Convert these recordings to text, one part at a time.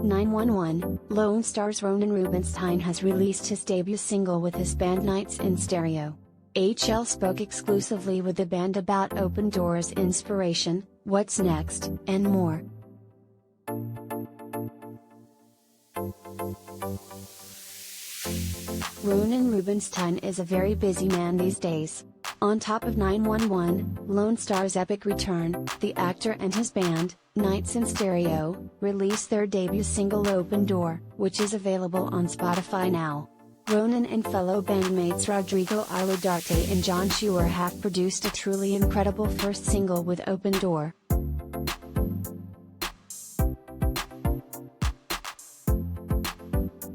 911, Lone Star's Ronen Rubinstein has released his debut single with his band Nights in Stereo. HL spoke exclusively with the band about Open Doors' inspiration, what's next, and more. Ronen Rubinstein is a very busy man these days. On top of 911, Lone Star's epic return, the actor and his band, Nights in Stereo, released their debut single Open Door, which is available on Spotify now. Ronen and fellow bandmates Rodrigo R, Rodarte and Jon Shoer have produced a truly incredible first single with Open Door.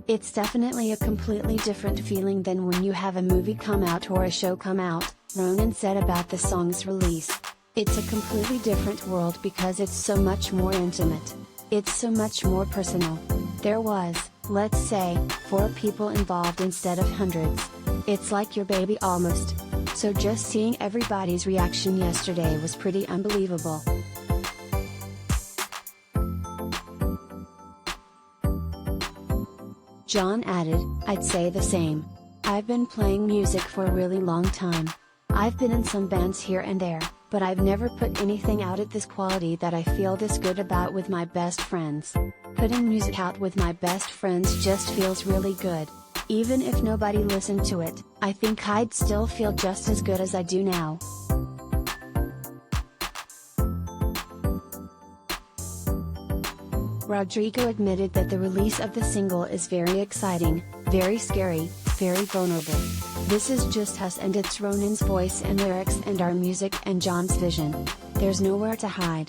It's definitely a completely different feeling than when you have a movie come out or a show come out, Ronen said about the song's release. It's a completely different world because it's so much more intimate. It's so much more personal. There was, let's say, 4 people involved instead of hundreds. It's like your baby almost. So just seeing everybody's reaction yesterday was pretty unbelievable. Jon added, I'd say the same. I've been playing music for a really long time. I've been in some bands here and there, but I've never put anything out at this quality that I feel this good about with my best friends. Putting music out with my best friends just feels really good. Even if nobody listened to it, I think I'd still feel just as good as I do now. Rodrigo admitted that the release of the single is very exciting, very scary, very vulnerable. This is just us and it's Ronen's voice and lyrics and our music and Jon's vision. There's nowhere to hide.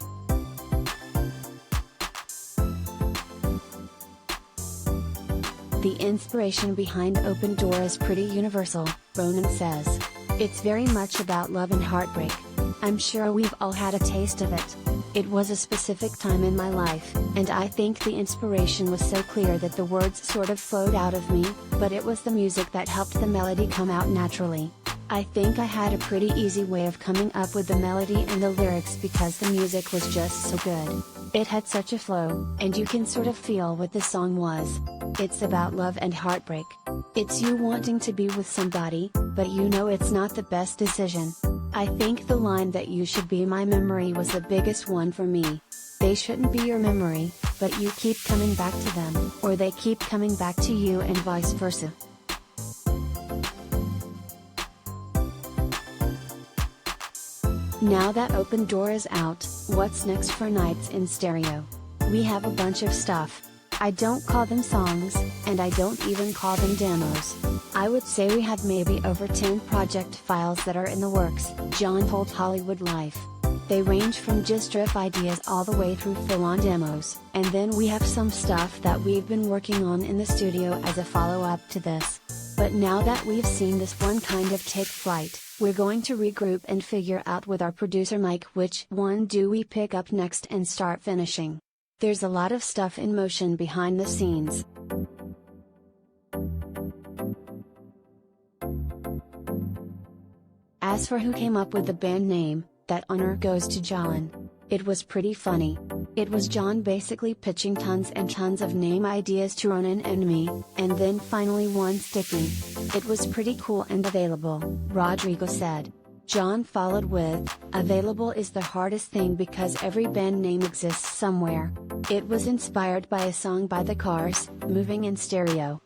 The inspiration behind Open Door is pretty universal, Ronen says. It's very much about love and heartbreak. I'm sure we've all had a taste of it. It was a specific time in my life, and I think the inspiration was so clear that the words sort of flowed out of me, but it was the music that helped the melody come out naturally. I think I had a pretty easy way of coming up with the melody and the lyrics because the music was just so good. It had such a flow, and you can sort of feel what the song was. It's about love and heartbreak. It's you wanting to be with somebody, but you know it's not the best decision. I think the line that you should be my memory was the biggest one for me. They shouldn't be your memory, but you keep coming back to them, or they keep coming back to you and vice versa. Now that Open Door is out, what's next for Nights in Stereo? We have a bunch of stuff. I don't call them songs, and I don't even call them demos. I would say we have maybe over 10 project files that are in the works, Jon told Hollywood Life. They range from just riff ideas all the way through full-on demos, and then we have some stuff that we've been working on in the studio as a follow-up to this. But now that we've seen this one kind of take flight, we're going to regroup and figure out with our producer Mike which one do we pick up next and start finishing. There's a lot of stuff in motion behind the scenes. As for who came up with the band name, that honor goes to Jon. It was pretty funny. It was Jon basically pitching tons and tons of name ideas to Ronen and me, and then finally one sticking. It was pretty cool and available, Rodrigo said. Jon followed with, available is the hardest thing because every band name exists somewhere. It was inspired by a song by The Cars, Moving in Stereo.